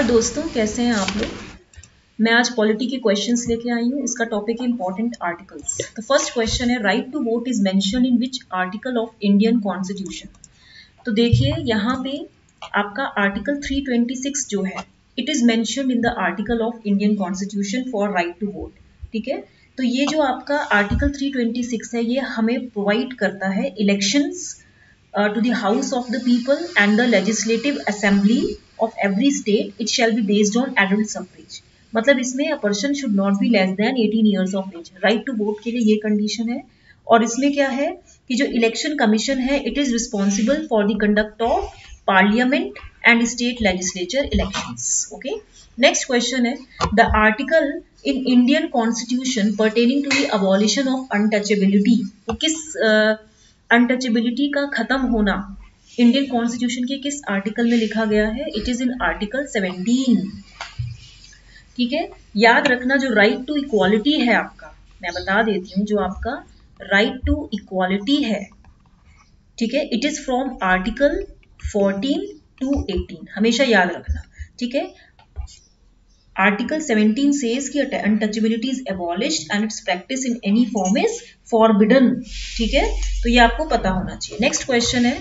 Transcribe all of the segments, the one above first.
नमस्कार दोस्तों, कैसे हैं आप लोग। मैं आज पॉलिटी के क्वेश्चंस लेके आई हूँ। इसका टॉपिक है इंपॉर्टेंट आर्टिकल्स। तो फर्स्ट क्वेश्चन है, right to vote is mention in which article of Indian constitution. तो देखिए यहाँ पे आपका आर्टिकल 326 जो है, it is mentioned in the article of Indian constitution for right to vote. ठीक है, तो ये जो आपका आर्टिकल 326 है, ये हमें प्रोवाइड करता है elections to the House of the People and the Legislative Assembly of every state, it shall be based on adult suffrage। मतलब इसमें a person should not be less than 18 years of age। Right to vote के लिए ये condition है। और इसमें क्या है कि जो इलेक्शन कमीशन है, it is responsible for the conduct of parliament and state legislature elections. Okay, next question है, the article in Indian constitution pertaining to the abolition of untouchability. तो किस अनटचेबिलिटी का खत्म होना इंडियन कॉन्स्टिट्यूशन के किस article में लिखा गया है? It is in article 17। ठीक है, याद रखना जो राइट टू इक्वालिटी है आपका, मैं बता देती हूँ, जो आपका राइट टू इक्वालिटी है, ठीक है, it is from article 14 to 18, हमेशा याद रखना। ठीक है, Article 17 says कि untouchability is abolished and its practice in any form is forbidden। ठीक है, तो ये आपको पता होना चाहिए। नेक्स्ट क्वेश्चन है,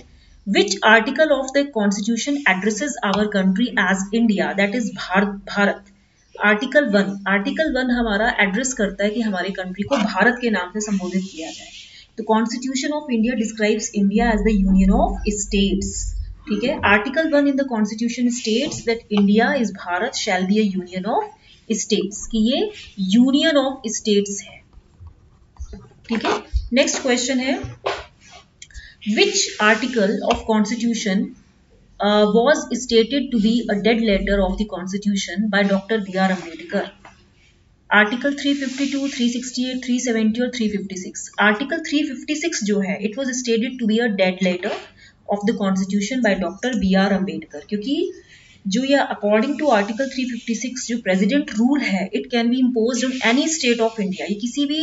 which article of the constitution addresses our country as India, that is Bharat. Article 1, article 1 हमारा एड्रेस करता है कि हमारे कंट्री को भारत के नाम से संबोधित किया जाए। तो constitution of India describes India as the union of states. ठीक है, article 1 in the constitution states that India is Bharat shall be a union of states, कि ये यूनियन ऑफ स्टेट्स है। ठीक है, नेक्स्ट क्वेश्चन है, which article of constitution was stated to be a dead letter of the constitution by Dr. B.R. Ambedkar। Article 352, 368, 370 और 356। आर्टिकल 356 जो है, it was stated to be a dead letter of the constitution by doctor B.R. Ambedkar, क्योंकि जो ये according to article 356 जो president rule है, it can be imposed on any state of India. ये किसी भी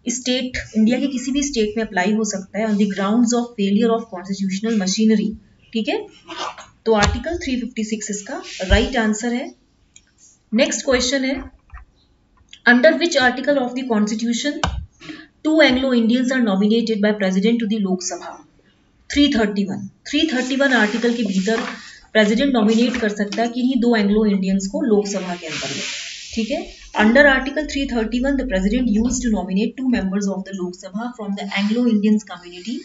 स्टेट, इंडिया के किसी भी स्टेट में अप्लाई हो सकता है on the grounds of failure of constitutional machinery. ठीक है, तो आर्टिकल 356 इसका राइट आंसर है। नेक्स्ट क्वेश्चन है, under which article of the constitution 2 Anglo Indians are nominated by president to the Lok Sabha. 331 article के भीतर प्रेसिडेंट नॉमिनेट कर सकता है किन्हीं 2 एंग्लो इंडियंस को लोकसभा के अंतर्गत। ठीक है, अंडर article 331 the president used to nominate 2 members of the Lok Sabha from the Anglo Indians community.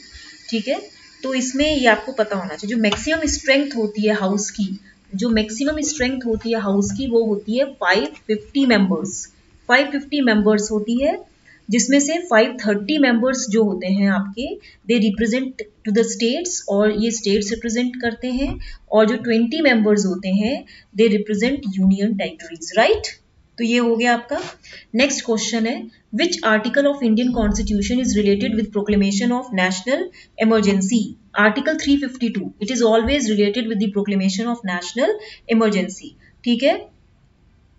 ठीक है, तो इसमें ये आपको पता होना चाहिए, जो मैक्सिमम स्ट्रेंथ होती है हाउस की, जो मैक्सिमम स्ट्रेंथ होती है हाउस की, वो होती है 550 मेंबर्स। 550 मेंबर्स होती है, जिसमें से 530 मेंबर्स जो होते हैं आपके, they represent to the states, और ये स्टेट्स रिप्रेजेंट करते हैं, और जो 20 मेंबर्स होते हैं they represent union territories. Right, तो ये हो गया आपका। नेक्स्ट क्वेश्चन है, which article of Indian constitution is related with proclamation of national emergency. Article 352, it is always related with the proclamation of national emergency. ठीक है,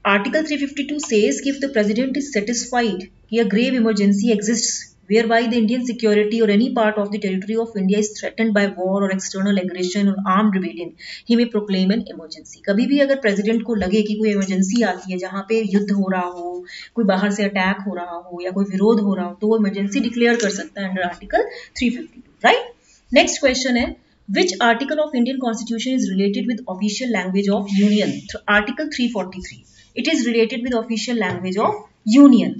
आर्टिकल 352 says कि if the president is satisfied कि a grave emergency exists whereby the Indian security or any part of the territory of India is threatened by war or external aggression or armed rebellion, he may proclaim an emergency। कभी भी अगर president को लगे कि कोई emergency आती है, जहां पे युद्ध हो रहा हो, कोई बाहर से अटैक हो रहा हो, या कोई विरोध हो रहा हो, तो वो इमरजेंसी डिक्लेयर कर सकता है अंडर आर्टिकल 352। राइट, नेक्स्ट क्वेश्चन है, which article of Indian constitution is related with official language of union? Article 343, it is related with official language of union।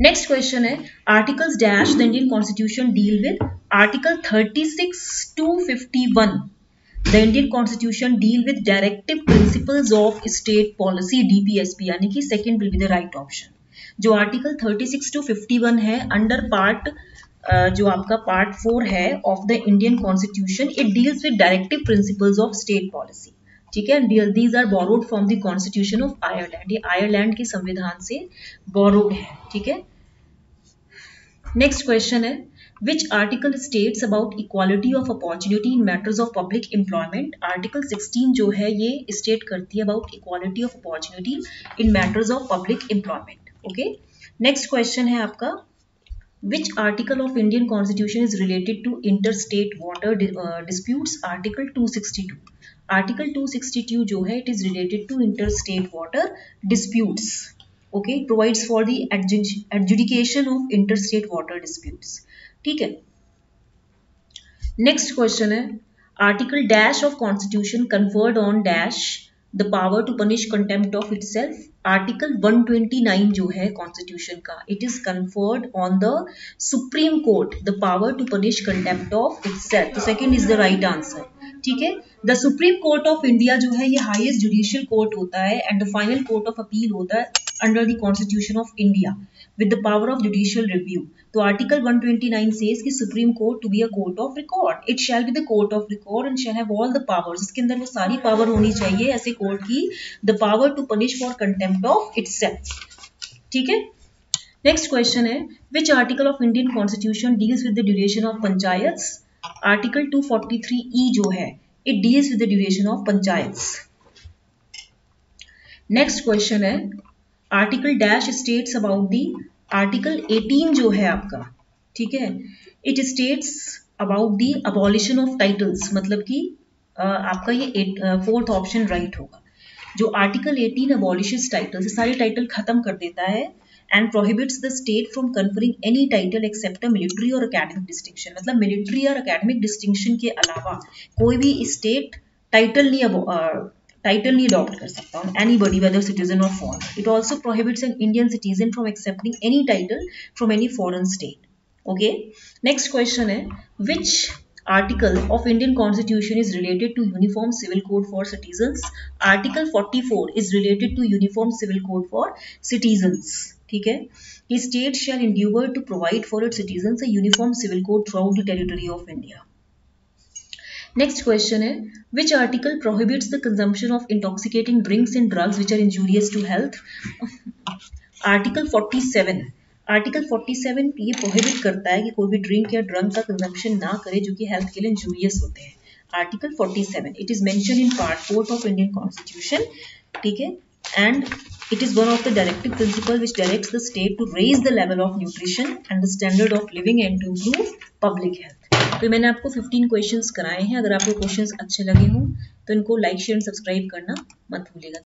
Next question है, articles dash the Indian constitution deal with. Article 36 to 51 the Indian constitution deal with directive principles of state policy, DPSP, यानी कि second will be the right option. जो article 36 to 51 है, under part जो आपका part 4 है of the Indian constitution, it deals with directive principles of state policy. ठीक है, these are borrowed from the constitution of Ireland, ये Ireland के संविधान से बोरोड है। ठीक है, नेक्स्ट क्वेश्चन है, which article states about equality of opportunity in matters of public employment. Article 16 जो है, ये स्टेट करती है about equality of opportunity in matters of public employment. Okay, next question है आपका, Which article of Indian Constitution is related to interstate water disputes? Article 262. Article 262 जो है it is related to inter state water disputes. Okay, provides for the adjudication of inter state water disputes. ठीक है. Next question है article dash of constitution conferred on dash the power to punish contempt of itself. Article 129 जो है constitution का it is conferred on the Supreme Court the power to punish contempt of itself. तो second is the right answer. ठीक है. The Supreme court of India जो है ये highest judicial court होता है and the final court of appeal होता है under the constitution of India with the power of judicial review. तो आर्टिकल 129 says कि supreme court to be a court of record. It shall be the court of record and shall have all the powers. इसके अंदर वो सारी power होनी चाहिए ऐसे court की. The power to punish for contempt of itself. ठीक है. नेक्स्ट क्वेश्चन है which article of Indian Constitution deals with the duration of panchayats? Article 243E जो है it deals with the duration of panchayats. Next question है article dash states about the. Article 18 जो है आपका, ठीक है, it states about the abolition of titles. मतलब कि आपका ये फोर्थ ऑप्शन राइट होगा. जो आर्टिकल 18 अबॉलिशेस टाइटल्स, सारे टाइटल खत्म कर देता है and prohibits the state from conferring any title except a military और अकेडमिक डिस्टिंक्शन. मतलब मिलिट्री और अकेडमिक डिस्टिंक्शन के अलावा कोई भी स्टेट टाइटल नहीं अडॉप्ट कर सकता on anybody whether citizen or foreigner. It also prohibits an Indian citizen from accepting any title from any foreign state. Okay. Next question है which article of Indian Constitution is related to uniform civil code for citizens? Article 44 is related to uniform civil code for citizens. ठीक है. The state shall endeavour to provide for its citizens a uniform civil code throughout the territory of India. Next question है which article prohibits the consumption of intoxicating drinks and drugs which are injurious to health. Article 47. Article 47 ये prohibit करता है कि कोई भी drink या drug का consumption ना करे जो कि हेल्थ के लिए इंजूरियस होते हैं. Article 47 it is mention in part 4 of Indian constitution. ठीक है. And it is one of the directive principle which directs the state to raise the level of nutrition and the standard of living and to improve public health. तो मैंने आपको 15 questions कराए हैं. अगर आपको questions अच्छे लगे हों तो इनको लाइक शेयर एंड सब्सक्राइब करना मत भूलिएगा.